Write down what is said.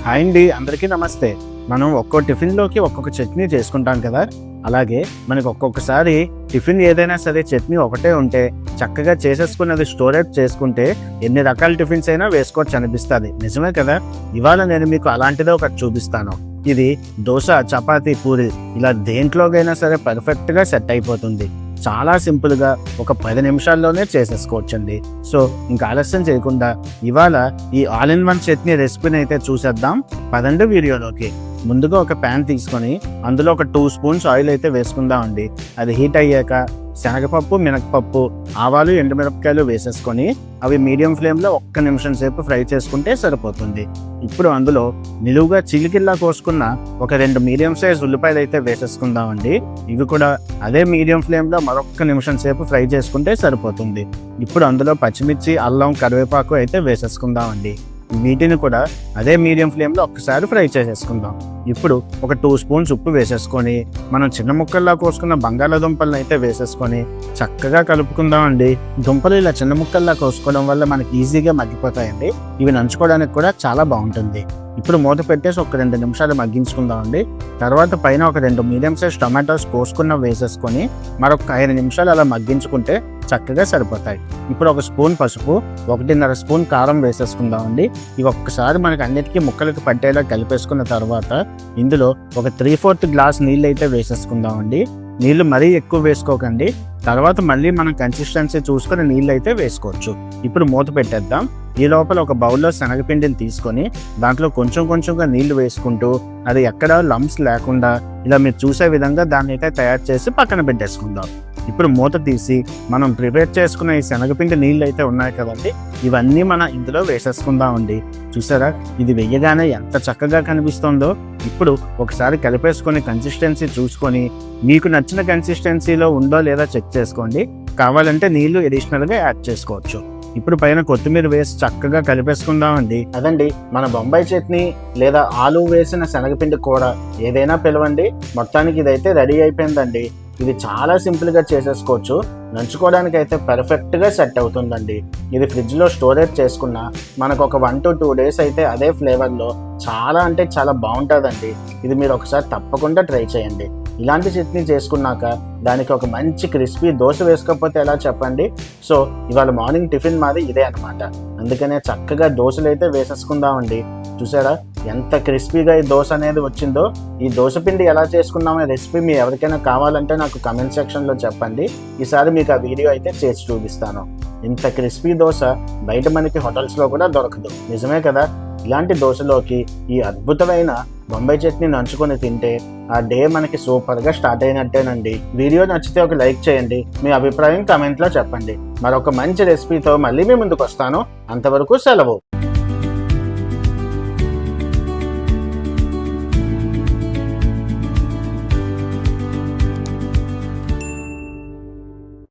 Hi అండి, అందరికీ నమస్తే. మనం ఒక్కో టిఫిన్లోకి ఒక్కొక్క చట్నీ చేసుకుంటాం కదా. అలాగే మనకి ఒక్కొక్కసారి టిఫిన్ ఏదైనా సరే చట్నీ ఒకటే ఉంటే చక్కగా చేసేసుకున్నది స్టోరేజ్ చేసుకుంటే ఎన్ని రకాల టిఫిన్స్ అయినా వేసుకోవచ్చు అనిపిస్తుంది. నిజమే కదా. ఇవాళ నేను మీకు అలాంటిదే ఒకటి చూపిస్తాను. ఇది దోశ, చపాతీ, పూరి ఇలా దేంట్లోకైనా సరే పర్ఫెక్ట్గా సెట్ అయిపోతుంది. చాలా సింపుల్గా ఒక 10 నిమిషాల్లోనే చేసేసుకోవచ్చండి. సో ఇంకా ఆలస్యం చేయకుండా ఇవాళ ఈ ఆల్ ఇన్ వన్ చట్నీ రెసిపీని అయితే చూసేద్దాం. పదండి వీడియోలోకి. ముందుగా ఒక ప్యాన్ తీసుకొని అందులో ఒక 2 స్పూన్స్ ఆయిల్ అయితే వేసుకుందామండి. అది హీట్ అయ్యాక శనగపప్పు, మినపప్పు, ఆవాలు, ఎండుమిరపకాయలు వేసేసుకొని అవి మీడియం ఫ్లేమ్లో 1 నిమిషం సేపు ఫ్రై చేసుకుంటే సరిపోతుంది. ఇప్పుడు అందులో నిలువుగా చిలికిల్లా కోసుకున్న ఒక 2 మీడియం సైజ్ ఉల్లిపాయలు అయితే వేసేసుకుందామండి. ఇవి కూడా అదే మీడియం ఫ్లేమ్లో మరొక నిమిషం సేపు ఫ్రై చేసుకుంటే సరిపోతుంది. ఇప్పుడు అందులో పచ్చిమిర్చి, అల్లం, కరివేపాకు అయితే వేసేసుకుందామండి. వీటిని కూడా అదే మీడియం ఫ్లేమ్లో ఒక్కసారి ఫ్రై చేసేసుకుందాం. ఇప్పుడు ఒక 2 స్పూన్స్ ఉప్పు వేసేసుకొని మనం చిన్న ముక్కల్లా కోసుకున్న బంగాళాదుంపలను అయితే వేసేసుకొని చక్కగా కలుపుకుందామండి. దుంపలు ఇలా చిన్న ముక్కల్లా కోసుకోవడం వల్ల మనకి ఈజీగా మగ్గిపోతాయండి. ఇవి నంచుకోవడానికి కూడా చాలా బాగుంటుంది. ఇప్పుడు మూత పెట్టేసి ఒక 2 నిమిషాలు మగ్గించుకుందామండి. తర్వాత పైన ఒక 2 మీడియం సైజ్ టమాటోస్ కోసుకున్న వేసేసుకొని మరొక 5 నిమిషాలు అలా మగ్గించుకుంటే చక్కగా సరిపోతాయి. ఇప్పుడు ఒక స్పూన్ పసుపు, 1.5 స్పూన్ కారం వేసేసుకుందామండి. ఇవి ఒక్కసారి మనకి అన్నిటికీ ముక్కలకి పట్టేలా కలిపేసుకున్న తర్వాత ఇందులో ఒక 3/4 గ్లాస్ నీళ్ళు అయితే వేసేసుకుందామండి. నీళ్లు మరీ ఎక్కువ వేసుకోకండి. తర్వాత మళ్ళీ మనం కన్సిస్టెన్సీ చూసుకొని నీళ్ళు అయితే వేసుకోవచ్చు. ఇప్పుడు మూత పెట్టేద్దాం. ఈ లోపల ఒక బౌల్లో శనగపిండిని తీసుకొని దాంట్లో కొంచెం కొంచెంగా నీళ్లు వేసుకుంటూ అది ఎక్కడ లంప్స్ లేకుండా ఇలా మీరు చూసే విధంగా దాన్ని అయితే తయారు చేసి పక్కన పెట్టేసుకుందాం. ఇప్పుడు మూత తీసి మనం ప్రిపేర్ చేసుకున్న ఈ శనగపిండి నీళ్ళు అయితే ఉన్నాయి కదండి, ఇవన్నీ మనం ఇందులో వేసేసుకుందామండి. చూసారా, ఇది వెయ్యగానే ఎంత చక్కగా కనిపిస్తుందో. ఇప్పుడు ఒకసారి కలిపేసుకొని కన్సిస్టెన్సీ చూసుకొని మీకు నచ్చిన కన్సిస్టెన్సీలో ఉందో లేదా చెక్ చేసుకోండి. కావాలంటే నీళ్లు అడిషనల్గా యాడ్ చేసుకోవచ్చు. ఇప్పుడు పైన కొత్తిమీర వేసి చక్కగా కలిపేసుకుందామండి. అదండి మన బొంబాయి చట్నీ లేదా ఆలు వేసిన శనగపిండి కూర ఏదైనా పిలవండి. మొత్తానికి ఇదైతే రెడీ అయిపోయిందండి. ఇది చాలా సింపుల్గా చేసేసుకోవచ్చు. నంచుకోవడానికి అయితే పర్ఫెక్ట్గా సెట్ అవుతుందండి. ఇది ఫ్రిడ్జ్లో స్టోరేజ్ చేసుకున్న మనకు ఒక 1 to 2 డేస్ అయితే అదే ఫ్లేవర్లో చాలా అంటే చాలా బాగుంటుందండి. ఇది మీరు ఒకసారి తప్పకుండా ట్రై చేయండి. ఇలాంటి చట్నీ చేసుకున్నాక దానికి ఒక మంచి క్రిస్పీ దోశ వేసుకోకపోతే ఎలా చెప్పండి. సో ఇవాళ మార్నింగ్ టిఫిన్ మాది ఇదే అనమాట. అందుకనే చక్కగా దోశలు అయితే వేసేసుకుందామండి. చూసారా ఎంత క్రిస్పీగా ఈ దోశ అనేది వచ్చిందో. ఈ దోశ పిండి ఎలా చేసుకున్నామో రెసిపీ మీ ఎవరికైనా కావాలంటే నాకు కమెంట్ సెక్షన్లో చెప్పండి. ఈసారి మీకు ఆ వీడియో అయితే చేసి చూపిస్తాను. ఇంత క్రిస్పీ దోశ బయట మనకి హోటల్స్లో కూడా దొరకదు. నిజమే కదా. ఇలాంటి దోశలోకి ఈ అద్భుతమైన బొంబాయి చట్నీ నంచుకొని తింటే ఆ డే మనకి సూపర్గా స్టార్ట్ అయినట్టేనండి. వీడియో నచ్చితే ఒక లైక్ చేయండి. మీ అభిప్రాయం కమెంట్లో చెప్పండి. మరొక మంచి రెసిపీతో మళ్ళీ మీ ముందుకు వస్తాను. అంతవరకు సెలవు.